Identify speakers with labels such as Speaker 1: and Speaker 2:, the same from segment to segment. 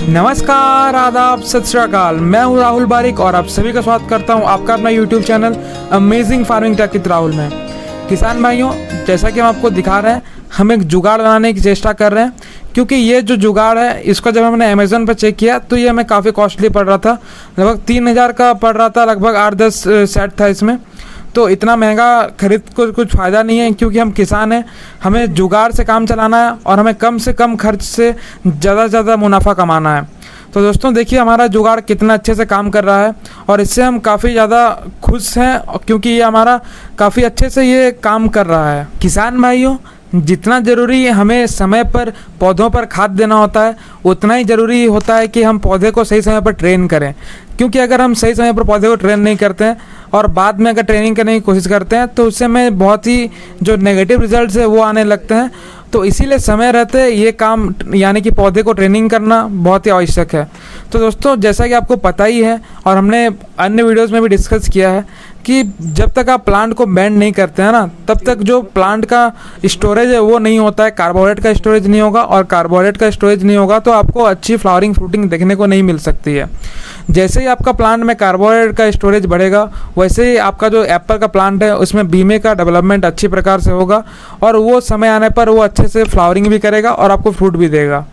Speaker 1: नमस्कार, आदाब, सत श्री अकाल। मैं हूं राहुल बारिक और आप सभी का स्वागत करता हूं आपका अपना YouTube channel amazing farming tech with Rahul में। किसान भाइयों, जैसा कि हम आपको दिखा रहे हैं, हम एक जुगाड़ बनाने की चेष्टा कर रहे हैं, क्योंकि ये जो जुगाड़ है इसको जब हमने अमेज़न पर चेक किया तो ये हमें काफ़ी कॉस्टली पड़ रहा था। लगभग 3000 का पड़ रहा था, लगभग 8-10 सेट था इसमें। तो इतना महंगा खरीद को कुछ फ़ायदा नहीं है, क्योंकि हम किसान हैं, हमें जुगाड़ से काम चलाना है और हमें कम से कम खर्च से ज़्यादा से ज़्यादा मुनाफा कमाना है। तो दोस्तों देखिए हमारा जुगाड़ कितना अच्छे से काम कर रहा है और इससे हम काफ़ी ज़्यादा खुश हैं, क्योंकि ये हमारा काफ़ी अच्छे से ये काम कर रहा है। किसान भाइयों, जितना ज़रूरी हमें समय पर पौधों पर खाद देना होता है, उतना ही ज़रूरी होता है कि हम पौधे को सही समय पर ट्रेन करें। क्योंकि अगर हम सही समय पर पौधे को ट्रेन नहीं करते हैं और बाद में अगर ट्रेनिंग करने की कोशिश करते हैं तो उससे हमें बहुत ही जो नेगेटिव रिजल्ट्स है वो आने लगते हैं। तो इसीलिए समय रहते ये काम यानी कि पौधे को ट्रेनिंग करना बहुत ही आवश्यक है। तो दोस्तों, जैसा कि आपको पता ही है और हमने अन्य वीडियोस में भी डिस्कस किया है कि जब तक आप प्लांट को बेंड नहीं करते हैं ना, तब तक जो प्लांट का स्टोरेज है वो नहीं होता है, कार्बोहाइड्रेट का स्टोरेज नहीं होगा, और कार्बोहाइड्रेट का स्टोरेज नहीं होगा तो आपको अच्छी फ्लावरिंग फ्रूटिंग देखने को नहीं मिल सकती है। जैसे ही आपका प्लांट में कार्बोहाइड्रेट का स्टोरेज बढ़ेगा, वैसे ही आपका जो एप्पल का प्लांट है उसमें बीमे का डेवलपमेंट अच्छी प्रकार से होगा और वो समय आने पर वो अच्छे से फ्लावरिंग भी करेगा और आपको फ्रूट भी देगा।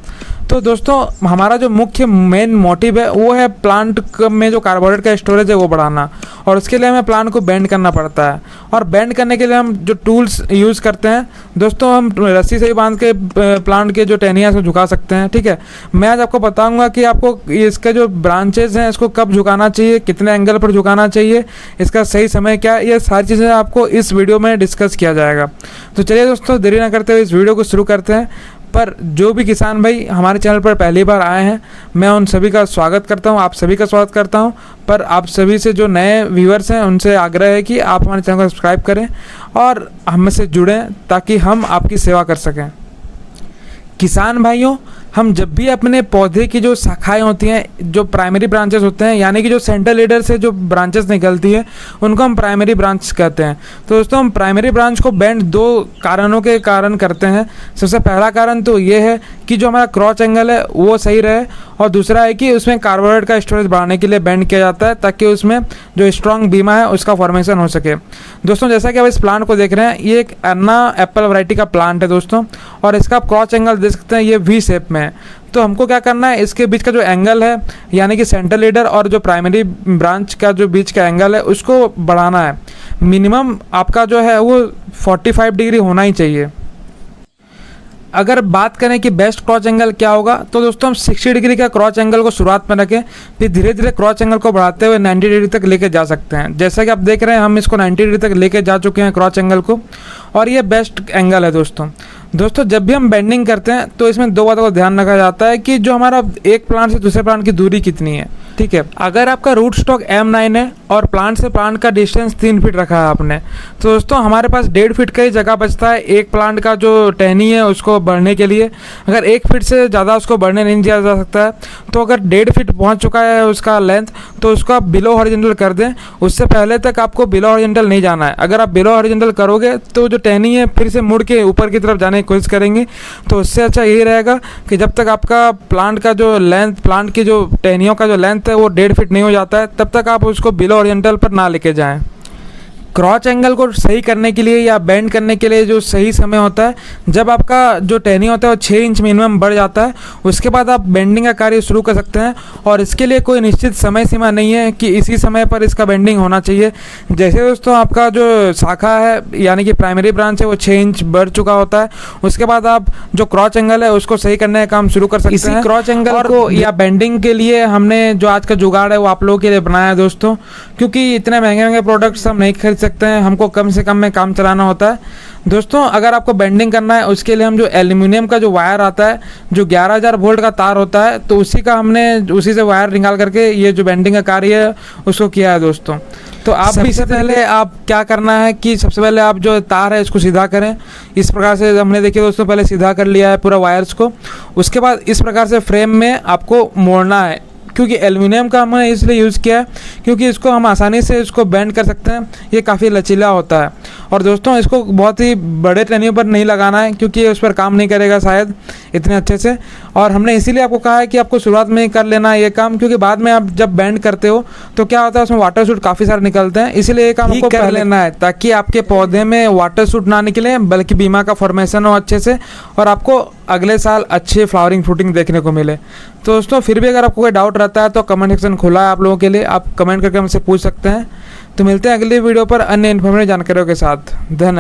Speaker 1: तो दोस्तों, हमारा जो मुख्य मेन मोटिव है वो है प्लांट में जो कार्बोहाइड्रेट का स्टोरेज है वो बढ़ाना, और उसके लिए हमें प्लांट को बेंड करना पड़ता है। और बेंड करने के लिए हम जो टूल्स यूज़ करते हैं दोस्तों, हम रस्सी से ही बांध के प्लांट के जो टहनियाँ को झुका सकते हैं। ठीक है, मैं आज आपको बताऊंगा कि आपको इसके जो ब्रांचेज हैं इसको कब झुकाना चाहिए, कितने एंगल पर झुकाना चाहिए, इसका सही समय क्या है, ये सारी चीज़ें आपको इस वीडियो में डिस्कस किया जाएगा। तो चलिए दोस्तों, देरी ना करते हुए इस वीडियो को शुरू करते हैं। पर जो भी किसान भाई हमारे चैनल पर पहली बार आए हैं, मैं उन सभी का स्वागत करता हूं, आप सभी का स्वागत करता हूं। पर आप सभी से जो नए व्यूअर्स हैं उनसे आग्रह है कि आप हमारे चैनल को सब्सक्राइब करें और हमसे जुड़ें ताकि हम आपकी सेवा कर सकें। किसान भाइयों, हम जब भी अपने पौधे की जो शाखाएं होती हैं, जो प्राइमरी ब्रांचेस होते हैं, यानी कि जो सेंट्रल लीडर से जो ब्रांचेस निकलती है उनको हम प्राइमरी ब्रांच कहते हैं। तो दोस्तों, हम प्राइमरी ब्रांच को बेंड दो कारणों के कारण करते हैं। सबसे पहला कारण तो ये है कि जो हमारा क्रॉच एंगल है वो सही रहे, और दूसरा है कि उसमें कार्बोहाइड्रेट का स्टोरेज बढ़ाने के लिए बेंड किया जाता है ताकि उसमें जो स्ट्रॉन्ग बीमा है उसका फॉर्मेशन हो सके। दोस्तों, जैसा कि आप इस प्लांट को देख रहे हैं, ये एक अन्ना एप्पल वैरायटी का प्लांट है दोस्तों, और इसका क्रॉच एंगल देख सकते हैं, ये वी शेप में है। तो हमको क्या करना है, इसके बीच का जो एंगल है यानी कि सेंट्रल लीडर और जो प्राइमरी ब्रांच का जो बीच का एंगल है उसको बढ़ाना है। मिनिमम आपका जो है वो 45 डिग्री होना ही चाहिए। अगर बात करें कि बेस्ट क्रॉच एंगल क्या होगा, तो दोस्तों हम 60 डिग्री का क्रॉच एंगल को शुरुआत में रखें, फिर धीरे धीरे क्रॉच एंगल को बढ़ाते हुए 90 डिग्री तक लेके जा सकते हैं। जैसा कि आप देख रहे हैं, हम इसको 90 डिग्री तक लेके जा चुके हैं क्रॉच एंगल को, और ये बेस्ट एंगल है दोस्तों, जब भी हम बेंडिंग करते हैं तो इसमें दो बातों का ध्यान रखा जाता है कि जो हमारा एक प्लांट से दूसरे प्लांट की दूरी कितनी है। ठीक है, अगर आपका रूट स्टॉक M9 है और प्लांट से प्लांट का डिस्टेंस 3 फीट रखा है आपने, तो दोस्तों हमारे पास 1.5 फीट का ही जगह बचता है एक प्लांट का जो टहनी है उसको बढ़ने के लिए। अगर 1 फीट से ज़्यादा उसको बढ़ने नहीं दिया जा सकता है, तो अगर 1.5 फीट पहुँच चुका है उसका लेंथ, तो उसको आप बिलो हॉरिजॉन्टल कर दें। उससे पहले तक आपको बिलो हॉरिजॉन्टल नहीं जाना है। अगर आप बिलो हॉरिजॉन्टल करोगे तो जो टहनी है फिर से मुड़ के ऊपर की तरफ जाने की कोशिश करेंगे। तो उससे अच्छा यही रहेगा कि जब तक आपका प्लांट का जो लेंथ, प्लांट की जो टहनियों का जो लेंथ है वो 1.5 फीट नहीं हो जाता है, तब तक आप उसको बिलो हॉरिजॉन्टल पर ना लेके जाएं। क्रॉच एंगल को सही करने के लिए या बेंड करने के लिए जो सही समय होता है, जब आपका जो टहनी होता है वो 6 इंच मिनिमम बढ़ जाता है, उसके बाद आप बेंडिंग का कार्य शुरू कर सकते हैं। और इसके लिए कोई निश्चित समय सीमा नहीं है कि इसी समय पर इसका बेंडिंग होना चाहिए। जैसे दोस्तों आपका जो शाखा है यानी कि प्राइमरी ब्रांच है वो 6 इंच बढ़ चुका होता है, उसके बाद आप जो क्रॉच एंगल है उसको सही करने का काम शुरू कर सकते हैं। इसी क्रॉच एंगल को या बेंडिंग के लिए हमने जो आज का जुगाड़ है वो आप लोगों के लिए बनाया है दोस्तों, क्योंकि इतने महंगे महंगे प्रोडक्ट्स हम नहीं खरीद सकते हैं, हमको कम से कम में काम चलाना होता है। दोस्तों, अगर आपको बेंडिंग करना है उसके लिए हम जो एल्यूमिनियम का जो वायर आता है, जो 11000 वोल्ट का तार होता है, तो उसी से वायर निकाल करके ये जो बेंडिंग का कार्य है उसको किया है दोस्तों। तो आप भी इससे पहले आप क्या करना है कि सबसे पहले आप जो तार है इसको सीधा करें। इस प्रकार से हमने देखिए दोस्तों पहले सीधा कर लिया है पूरा वायर्स को। उसके बाद इस प्रकार से फ्रेम में आपको मोड़ना है। क्योंकि एल्युमिनियम का हमने इसलिए यूज़ किया है क्योंकि इसको हम आसानी से इसको बेंड कर सकते हैं, ये काफ़ी लचीला होता है। और दोस्तों इसको बहुत ही बड़े टहनियों पर नहीं लगाना है क्योंकि ये उस पर काम नहीं करेगा शायद, इतने अच्छे से। और हमने इसीलिए आपको कहा है कि आपको शुरुआत में ही कर लेना है ये काम, क्योंकि बाद में आप जब बेंड करते हो तो क्या होता है उसमें वाटर शूट काफ़ी सारे निकलते हैं, इसीलिए ये काम आपको कर लेना है ताकि आपके पौधे में वाटर शूट ना निकले बल्कि बीमा का फॉर्मेशन हो अच्छे से और आपको अगले साल अच्छे फ्लावरिंग फ्रूटिंग देखने को मिले। तो दोस्तों फिर भी अगर आपको कोई डाउट रहता है तो कमेंट सेक्शन खुला है आप लोगों के लिए, आप कमेंट करके हमसे पूछ सकते हैं। तो मिलते हैं अगली वीडियो पर अन्य इन्फॉर्मेटिव जानकारियों के साथ। धन्यवाद।